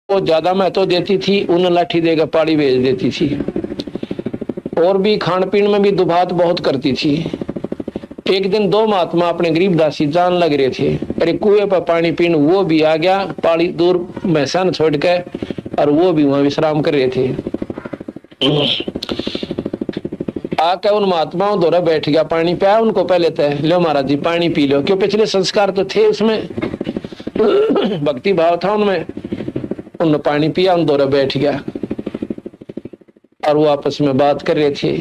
वो ज्यादा महत्व देती थी, उन लाठी देगा पाड़ी भेज देती थी। और भी खान पीन में भी दुभात बहुत करती थी। एक दिन दो महात्मा अपने गरीब दासी जान लग रहे थे, अरे कुएं पर पानी पीने वो भी आ गया, पाड़ी दूर मैसान छोड़ के, और वो भी वहां विश्राम कर रहे थे। आके उन महात्माओं द्वारा बैठ गया, पानी पिया उनको, पहले तय लो महाराज जी पानी पी लो, क्यों पिछले संस्कार तो थे उसमें, भक्ति भाव था उनमें। उन्होंने पानी पिया, उन द्वारा बैठ गया और वो आपस में बात कर रहे थे।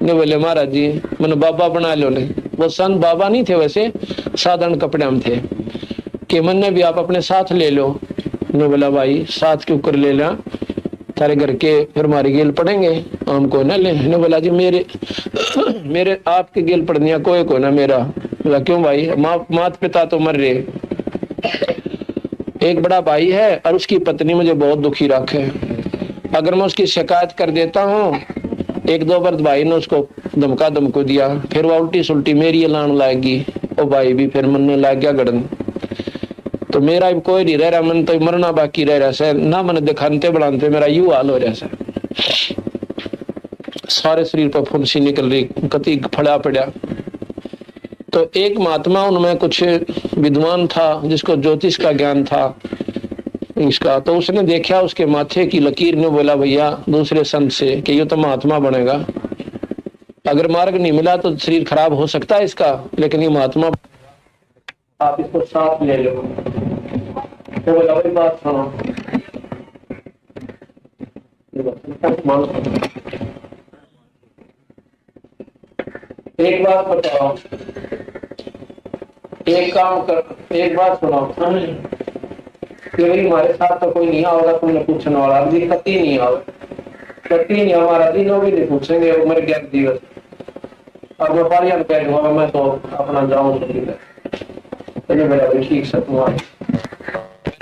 ने बोले महाराज जी मैंने बाबा बना लो। ले वो संत बाबा नहीं थे, वैसे साधारण कपड़े में थे, कि मन भी आप अपने साथ ले लो। ने बोला भाई साथ क्यों कर ले ला, तारे घर के फिर हमारी गेल पड़ेंगे, हमको न ले। ने बोला जी मेरे आपके गेल पड़निया कोई को ना मेरा। बोला क्यों भाई, माता पिता तो मर रहे, एक बड़ा भाई है और उसकी पत्नी मुझे बहुत दुखी रखे, अगर मैं उसकी शिकायत कर देता हूँ, एक दो बार भाई ने उसको धमको दिया, फिर वो उल्टी सुल्टी मेरी लान लाएगी, और भाई भी फिर मन लग गया गड़न, तो मेरा भी कोई नहीं रह रहा, मन तो मरना बाकी रह रहा है ना, मन दिखाते बढ़ाते मेरा यू हाल हो रहा है, सारे शरीर पर फुंसी निकल रही, कति फड़ा पड़ा। तो एक महात्मा उनमें कुछ विद्वान था जिसको ज्योतिष का ज्ञान था इसका, तो उसने देखा उसके माथे की लकीर ने, बोला भैया दूसरे संत से कि ये तो महात्मा बनेगा, अगर मार्ग नहीं मिला तो शरीर खराब हो सकता है इसका, लेकिन ये महात्मा आप इसको साथ ले लो। तो बोला भाई बात सुनो, एक बात बताओ, एक काम कर, एक बात सुनो कि भाई हमारे साथ तो कोई नहीं होगा, तुमने पूछने वाला अभी कति नहीं आओ, कति नहीं हमारा दिन भी नहीं पूछेंगे उम्र ज्ञान दिवस, और व्यापारी कह दूंगा मैं तो अपना जाऊं तो मेरा ठीक से तुम्हारे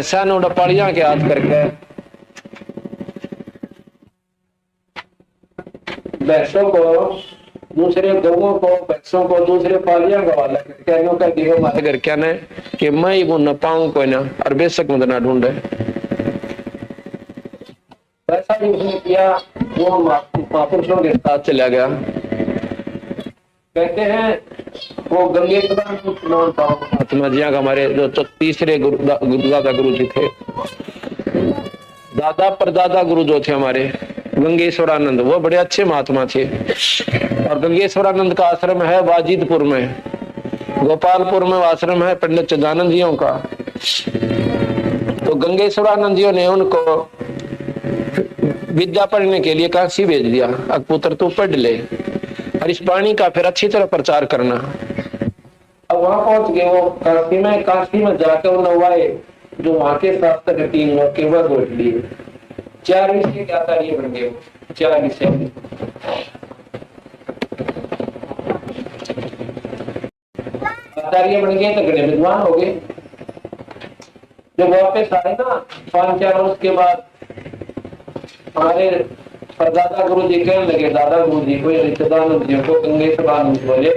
ऐसा नोड़पाड़िया के हाथ करके भैंसों को दूसरे गौओं को भैंसों को दूसरे पालिया का वाला कहने का दियो हमारे घर क्या ने कि मैं ही वो न पाऊं कोई ना, और बेशक मत ना ढूंढे। वैसा ही उसने किया, वो महापुरुषों के साथ चला गया। कहते हैं वो गंगे महात्मा जी हमारे जो तीसरे दादा गुरु जी थे, दादा परदादा गुरु जो थे हमारे गंगेश्वरानंद, वो बड़े अच्छे महात्मा थे। और गंगेश्वरानंद का आश्रम है वाजिदपुर में, गोपालपुर में आश्रम है पंडित चिदानंद जियों का। तो गंगेश्वरानंद जियों ने उनको विद्या पढ़ने के लिए काशी भेज दिया, अब पुत्र तू पढ़ ले और इस पानी का फिर अच्छी तरह प्रचार करना। अब वहां पहुंच गए वो काशी में जाकर नवाए जो वहां के शास्त्र तीन लोग के वह गोट लिए, 4 विषय के आचार्य बन गए, 4 विषय आचार्य बन गए तो बड़े विद्वान हो गए। जब वापस आए ना 5-4 वर्ष के बाद, हमारे दादा गुरु जी कहने लगे, दादा गुरु जी को रिश्तेदार जी को गंगेश्वरानंद बोले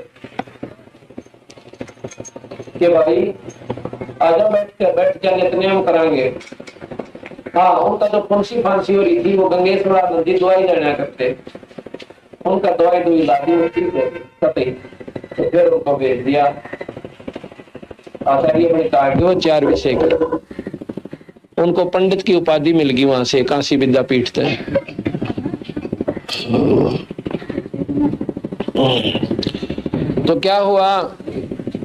कि भाई आजा बैठ के नित्य हम कराएंगे। हाँ उनका जो फुंसी फांसी हो रही थी वो गंगेश्वरानंद जी दवाई लेना करते, उनका दवाई लादी होती है, तो फिर उनको भेज दिया आचार्य बने कहा वो 4 विषय के, उनको पंडित की उपाधि मिल गई वहां से काशी विद्यापीठ से। तो क्या हुआ,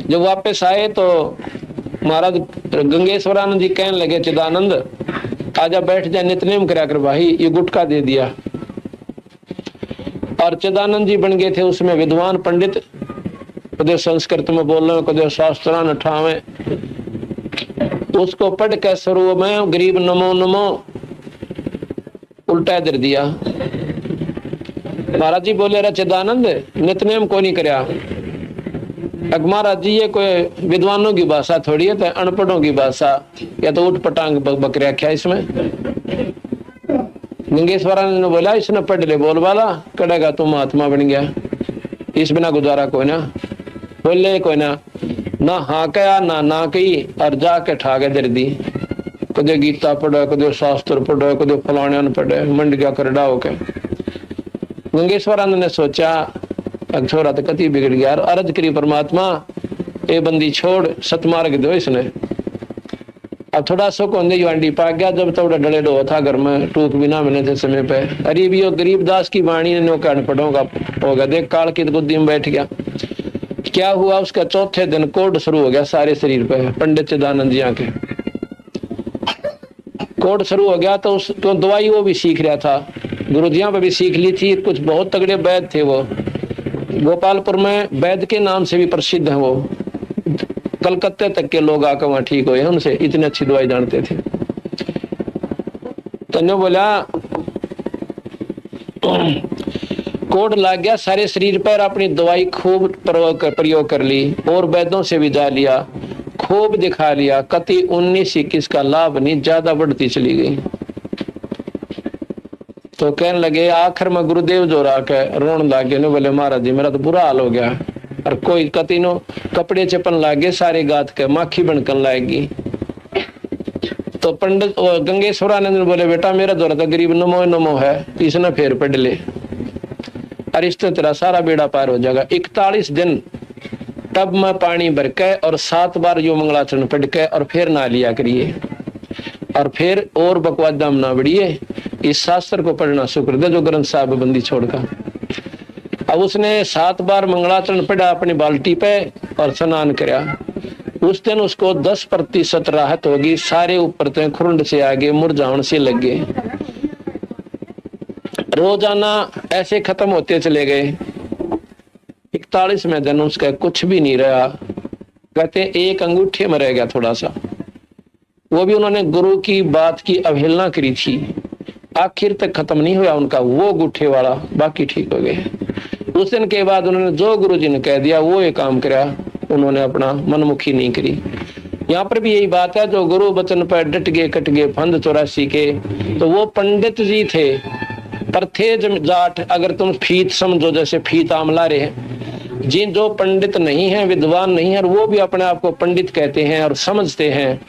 जब वापस आए तो महाराज गंगेश्वरानंद जी कहने लगे चिदानंद आजा बैठ जा नित्यनेम करा कर भाई, ये गुटखा दे दिया। और चिदानंद जी बन गए थे उसमें विद्वान पंडित, कदे संस्कृत में बोल रहे कदे शास्त्रान ठावे, उसको पढ़ के शुरू में गरीब नमो नमो उल्टा दर दिया। महाराज जी बोले रे चिदानंद नित्यनेम को नहीं करया, महाराज जी ये कोई विद्वानों की भाषा थोड़ी है, तो अनपढ़ों की भाषा, या तो उठ पटांग बकरिया क्या इसमें। गंगेश्वरानंद ने बोला इसने पढ़ ले बोल वाला कड़ेगा, तुम महात्मा बन गया, इस बिना गुजारा कोई ना, बोले कोई ना हाँ कया ना कही और जाके ठा के दर दी। कदे गीता पढ़े, कदे शास्त्र पढ़े, कदे फलाणियान पढ़े, मंड गया करड़ा होके। गंगेश्वरानंद ने सोचा छोरा तो कति बिगड़ गया, अर्ज करी परमात्मा ये बंदी छोड़, सतमार्ग दो इसने। अब थोड़ा सुख होंगे युवांडी पा गया, जब थोड़ा डले डो था घर में, टूक भी ना मिले थे समय पे। अरे भी गरीबदास की वाणी ने नो कान पढ़ोगा होगा, देख काल की गोदी में बैठ गया। क्या हुआ, उसका चौथे दिन कोड शुरू हो गया सारे शरीर पे। पंडित चिदानंद जी के कोड शुरू हो गया, तो उसको दवाई वो भी सीख रहा था, गुरुजियां पे भी सीख ली थी। कुछ बहुत तगड़े वैद्य थे वो, गोपालपुर में वैद्य के नाम से भी प्रसिद्ध है वो। कलकत्ते तक के लोग आकर वहां ठीक हुए उनसे, इतनी अच्छी दवाई जानते थे। तो बोला कोड लग गया सारे शरीर पर, अपनी दवाई खूब प्रयोग कर ली और वैद्यों से भी जा लिया, खूब दिखा लिया, कति 19-21 का लाभ नहीं, ज्यादा बढ़ती चली गई। तो कहने लगे, आखिर में गुरुदेव जो राके रोन लागे, ने बोले महाराज जी मेरा तो बुरा हाल हो गया, और कोई कति नो कपड़े चपन लागे, सारे गात के माखी बनकन लाएगी। तो पंडित गंगेश्वरानंद ने बोले, बेटा मेरा द्वारा तो गरीब नमो नमो है, इसने फेर पढ़ ले, और इससे तेरा सारा बेड़ा पार हो जाएगा। 41 दिन टब में पानी भर के और 7 बार यो मंगलाचरण पढ़ के और फिर नहा लिया करिए, और फिर और बकवादा ना बढ़िए, इस शास्त्र को पढ़ना शुक्र दे जो ग्रंथ साहब बंदी छोड़कर। अब उसने 7 बार मंगलाचरण पढ़ा अपनी बाल्टी पे और स्नान कराया। उस दिन उसको 10% राहत होगी, सारे ऊपर तो खुरंड से आगे मुरझाउन से लग गए। रोजाना ऐसे खत्म होते चले गए। 41वें दिन उसका कुछ भी नहीं रहा, कहते एक अंगूठे में रह गया थोड़ा सा, वो भी उन्होंने गुरु की बात की अवहेलना करी थी, आखिर तक खत्म नहीं हुआ उनका वो अंगूठे वाला, बाकी ठीक हो गए। उस दिन के बाद उन्होंने जो गुरु जी ने कह दिया वो ये काम करा, उन्होंने अपना मनमुखी नहीं करी। यहाँ पर भी यही बात है, जो गुरु वचन पर डट गए कट गए फंद 84 के, तो वो पंडित जी थे, पर थे जाट। अगर तुम फीत समझो, जैसे फीत आमला रहे, जिन जो पंडित नहीं है, विद्वान नहीं है, और वो भी अपने आप को पंडित कहते हैं और समझते हैं,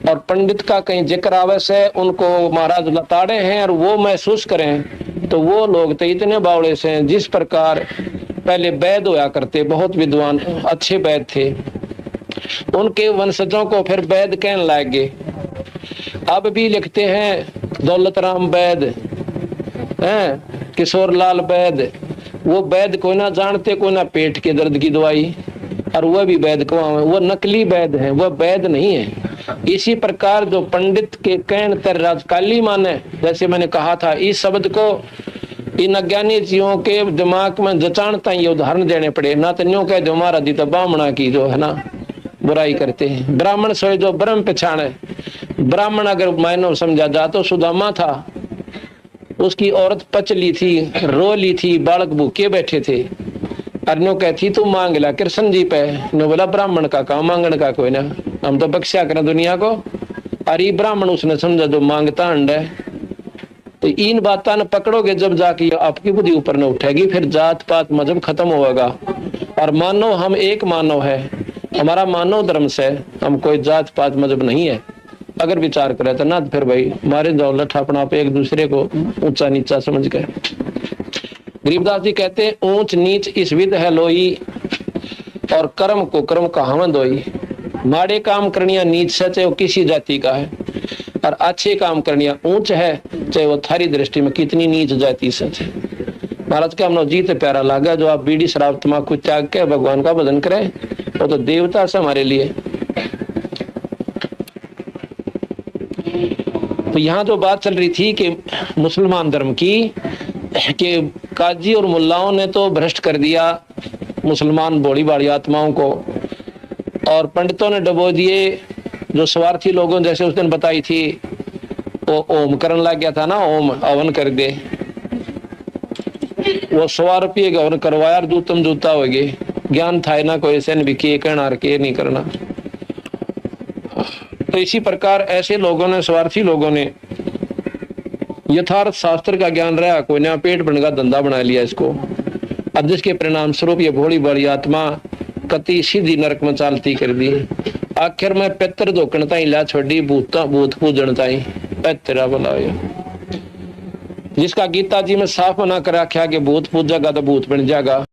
और पंडित का कहीं जिक्र आवश्य है, उनको महाराज लताड़े हैं और वो महसूस करें, तो वो लोग तो इतने बावड़े से हैं। जिस प्रकार पहले वैद्य होया करते, बहुत विद्वान अच्छे वैद्य थे, उनके वंशजों को फिर वैद्य कहने लगे। अब भी लिखते हैं दौलत राम वैद्य, किशोर लाल वैद्य, वो वैद्य कोई ना जानते, कोई ना पेट के दर्द की दवाई, और वह भी वैद्य को वो नकली वैद्य है, वह वैद्य नहीं है। इसी प्रकार जो पंडित के कहन तर राजकाली माने, जैसे मैंने कहा था, इस शब्द को इन अज्ञानी जीवों के दिमाग में जचाणता ये उदाहरण देने पड़े। ना तो न्यू कह दो हमारा दी तो ब्राह्मणा की जो है ना बुराई करते हैं, ब्राह्मण सोए जो ब्रह्म पहचाने। ब्राह्मण अगर मायनो समझा जा तो सुदामा था, उसकी औरत पचली थी, रो ली थी, बालक भूखे बैठे थे, अरनो कहती तू मांग ला कृष्ण जी पे, नो बोला ब्राह्मण का काम मांगने का कोई ना, हम तो बख्शा करें दुनिया को। अरे ब्राह्मण उसने समझा जो मांगता अंड है। तो इन बातों ने पकड़ोगे जब जाके आपकी बुद्धि ऊपर न उठेगी, फिर जात पात मजहब खत्म होगा। और मानव हम एक मानव है, हमारा मानव धर्म से, हम कोई जात पात मजहब नहीं है। अगर विचार करे तो ना फिर भाई मारे जाओ लठ अपना आप एक दूसरे को ऊंचा नीचा समझ कर। गरीबदास जी कहते हैं ऊंच नीच इस विध है लोई, और कर्म को कर्म कहावत दोई। माड़े काम करनिया नीच से, चाहे वो किसी जाति का है, और अच्छे काम करनिया ऊंच है, चाहे वो थारी दृष्टि में कितनी नीच जाति से। महाराज का हमने जीत प्यारा लगा, जो आप बीड़ी शराब तम्बाकू त्याग के भगवान का भजन करें, वो तो देवता से हमारे लिए। तो यहाँ जो बात चल रही थी कि मुसलमान धर्म की, कि काजी और मुल्लाओं ने तो भ्रष्ट कर दिया मुसलमान भोली भाली आत्माओं को, और पंडितों ने डबो दिए। जो स्वार्थी लोगों जैसे उस दिन बताई थी, वो ओम करने लग गया था ना, ओम हवन कर दे, वो 100 रुपये का हवन करवाया, दूतम जूता हो गए, ज्ञान था ना कोई ऐसे भी किए करना के नहीं करना। तो इसी प्रकार ऐसे लोगों ने, स्वार्थी लोगों ने यथार्थ शास्त्र का ज्ञान रहा, कोई नया पेट भरने का धंधा बना लिया इसको। अब जिसके परिणाम स्वरूप ये भोली बड़ी आत्मा कति सीधी नरक में चालती कर दी। आखिर मैं पितर धोकण ताई ला छोड़ी भूत पूजन ताई तेरा भला हो। जिसका गीता जी में साफ मना कर रखा कि भूत पूजेगा तो भूत बन जाएगा।